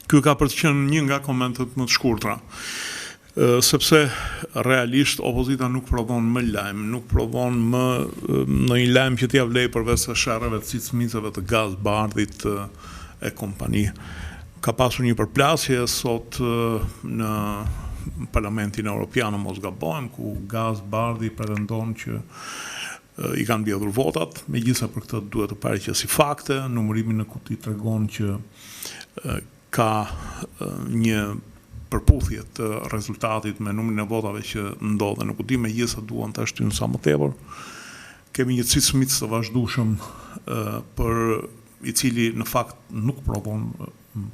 Ky ka për të qenë një nga komentet më të shkurtra, sepse realisht opozita nuk prodhon më lajm, nuk prodhon më në një lajm që t'ia vlej përveç sherrave të cicmicave të Gaz Bardhit e kompani. Ka pasur një përplasje sot në Parlamentin Evropian, në mos gabojmë, ku Gaz Bardhi pretendon që i kanë mbledhur votat, megjithëse për këtë duhet të paraqes si fakte. Numërimi në kuti tregon që ka një përputhje të rezultatit me numrin e votave që ndodhen në kuti, megjithëse duan ta shtyjnë sa më tepër. Kemi një cicmic të vazhdueshëm për i cili në fakt nuk prodhon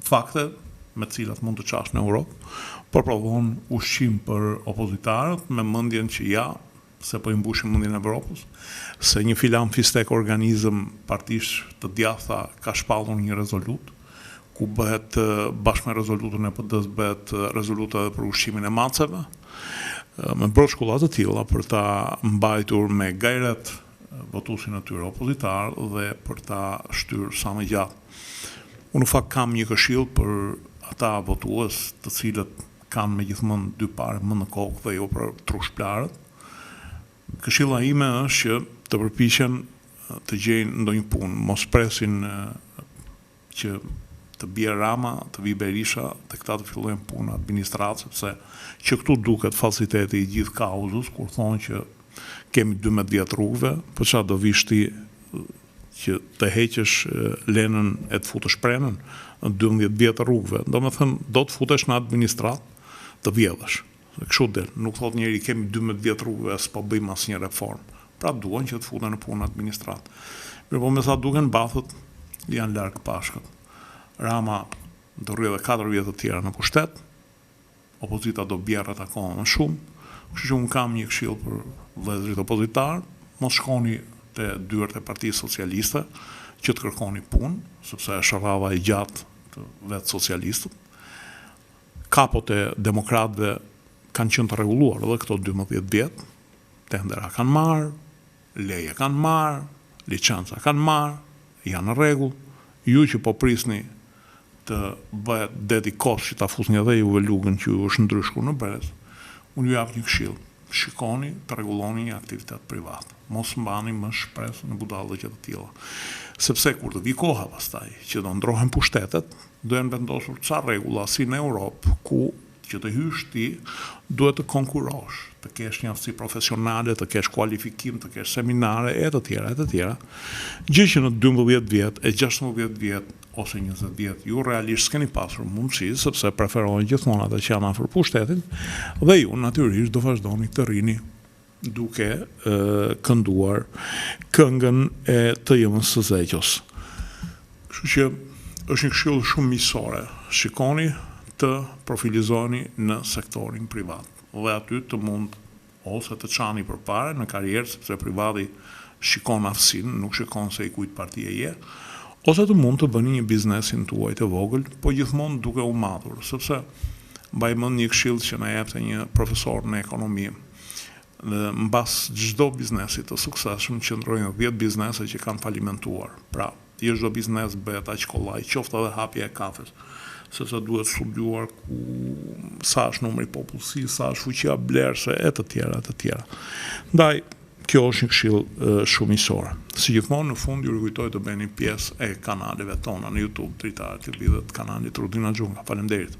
fakte me të cilat mund të qash në Europë, por prodhon ushqim për opozitarët me mendjen që ja, se po i mbushim mendjen e Evropës, se një filan fistek organizëm partish të djathta ka shpallur një rezolut, ku bëhet bashkë me rezolutën e PD-s bëhet rezoluta edhe për ushqimin e maceve, me broshkulla të tilla për ta mbajtur me gajret votuesin e tyre opozitar dhe për ta shtyr sa më gjatë. Unë në fakt kam një këshill për ata votues të cilët kanë megjithmonë dy parë më në kokë dhe jo për trushplarët. Këshilla ime është që të përpiqen të gjejnë ndonjë punë, mos presin që të bie Rama, të vi Berisha, të këta të fillojnë punë administratë, sepse që këtu duket falsiteti i gjithë kauzës, kur thonë që kemi 12 vjet rrugëve, po çfarë do vish ti që të heqësh lenën e të futësh prenën në 12 vjet rrugëve. Domethënë do të futesh në administratë të vjedhësh. Kështu del, nuk thot njeri kemi 12 vjet rrugëve, s'po bëjmë asnjë reformë. Pra duan që të futen në punë administratë. Mirë, po me sa duken bathët janë larg pashkët. Rama do rrjedhë 4 vjet të tjera në pushtet, opozita do bjerret akoma më shumë, kështu që unë kam një këshill për vëllezërit opozitar, mos shkoni te dyert e Partisë Socialiste që të kërkoni punë, sepse është rrava e gjatë të vetë socialistët. Kapot e demokratëve kanë qenë të rregulluar edhe këto 12 vjet, tendera kanë marrë, leje kanë marrë, licenca kanë marrë, janë në rregull. Ju që po prisni të bëhet deti kosh që ta fusni edhe juve lugën që ju është ndryshku në brez, unë ju jap një këshill. Shikoni të rregulloni një aktivitet privat. Mos mbani më shpresë në budallëqe të tilla. Sepse kur të vi koha pastaj që do ndrohen pushtetet, do janë vendosur ca rregulla si në Europë, ku që të hysh ti duhet të konkurosh, të kesh një aftësi profesionale, të kesh kualifikim, të kesh seminare e të tjera. Gjë që në 12 vjet, e 16 vjet ose 20 vjet ju realisht s'keni pasur mundësi, sepse preferojnë gjithmonë ata që janë afër pushtetit, dhe ju natyrisht do vazhdoni të rrini duke kënduar këngën e të jemës së zeqës. Kështu që është një këshill shumë miqësore. Shikoni të profilizoni në sektorin privat. Dhe aty të mund ose të çani përpara në karrierë, sepse privati shikon aftësinë, nuk shikon se i kujt partie je, ose të mund të bëni një biznesin tuaj të vogël, po gjithmonë duke u matur, sepse mbaj mend një këshill që na jepte një profesor në ekonomi. Dhe mbas çdo biznesi të suksesshëm qëndrojnë 10 biznese që kanë falimentuar. Pra, jo çdo biznes bëhet aq kollaj, qoftë edhe hapja e kafes, sepse duhet studiuar sa është numri i popullsisë, sa është fuqia blerëse e të tjera. Ndaj, kjo është një këshill shumë miqësor. Si gjithmonë në fund ju rikujtoj të bëni pjesë e kanaleve tona në YouTube, Dritarë TV dhe të kanalit Rudina Xhunga. Faleminderit.